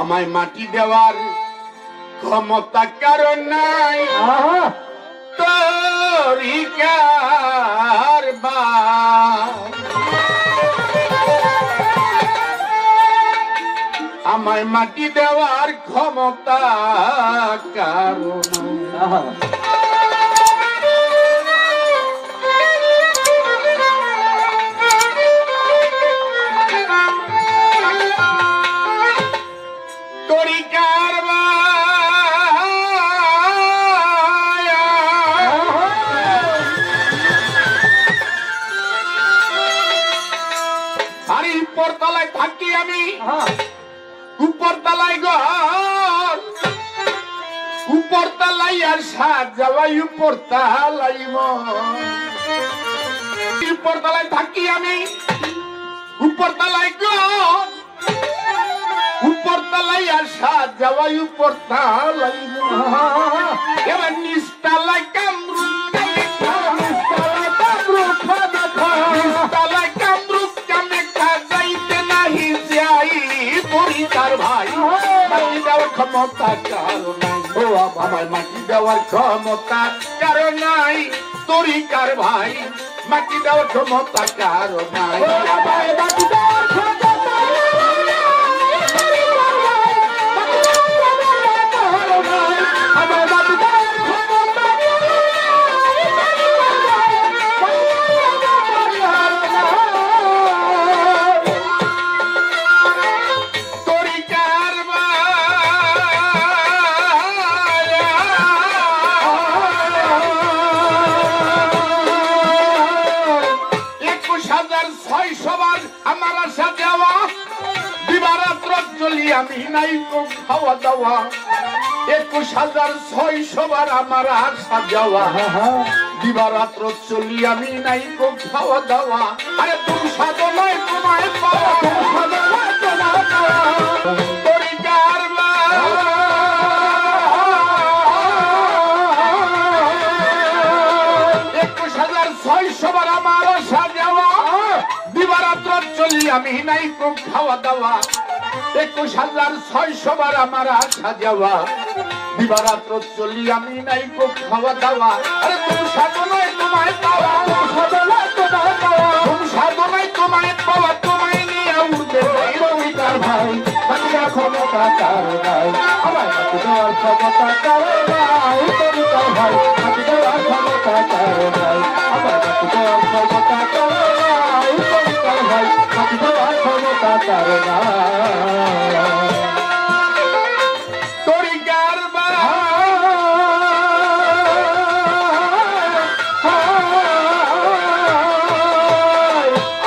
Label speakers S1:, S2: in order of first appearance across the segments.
S1: আমায় মাটি দেওয়ার ক্ষমতা কারণ নাই তরিকার আমায় মাটি দেওয়ার ক্ষমতা কারণ তরিকার আর উপরতলায় থাকি আমি উপরতলায় ঘর উপরতলায় আর সাত যাওয়াই উপরতলাই উপরতলায় থাকি আমি উপরতলায় ঘর উপরতলায় আর সাত যাওয়াই উপরতলাই এবার নিচতলায় কামরু ভাই ক্ষমতা কারণ ও আমার মাটি দেওয়ার ক্ষমতা কারণ নাই তরিকার ভাই মাটি দেওয়ার ক্ষমতা কারণ নাই আমার আশা দেওয়া দিবারাত্র চলি আমি নাই খাওয়া দাওয়া 21,600 বার আমার আশা দেওয়া দিবারাত্র চলি আমি নাই খাওয়া দাওয়া আরে তুমি সাধনায় তোমায় পাওয়া তরিকার 21,600 বার আমার আশা দেওয়া দিবারাত্র চলি আমি নাই খাওয়া দাওয়া 21,600 বার আমার আশা যাওয়া দিবারাত্র চলি আমি নাই খাওয়া দাওয়া আরে তুমি সাধনায় তোমায় পাওয়া তুমি সাধনায় তোমায় পাওয়া তোমায় নিয়ে উঠবে তরিকার ভাই মাটির ক্ষমতা কার নাই আমার মাটি দেওয়ার ক্ষমতা কার নাই তরিকার ভাই মাটি দেওয়ার ক্ষমতা কার নাই আমার মাটি দেওয়ার ক্ষমতা কার নাই তরিকার ভাই মাটি দেওয়ার ক্ষমতা কার নাই তরিকার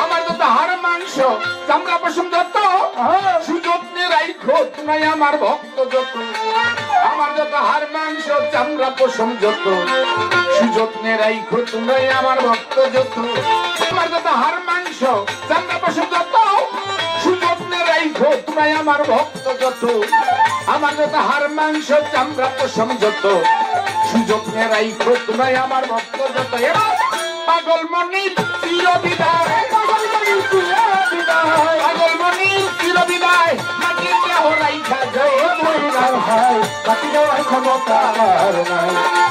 S1: আমার যত হাড় মাংস চামড়া পশম যত সুযত্নে রাইখো তুমি আমার ভক্ত যত আমার যত হাড় মাংস চামড়া পশম যত সুযত্নে রাইখো তুমি আমার ভক্ত যত আমার যত হাড় মাংস চামড়া পশম যত সুযত্নে রাইখো তুমি আমার ভক্ত যত আমার যত হাড় মাংস চামড়া পশম যত সুযত্নে রাইখো তুমি আমার ভক্ত যত পাগল মনির চির বিদায় পাগল মনির চির বিদায় মাটির দেহ রাইখা জয় তরিকার ভাই মাটি দেওয়ার ক্ষমতা নাই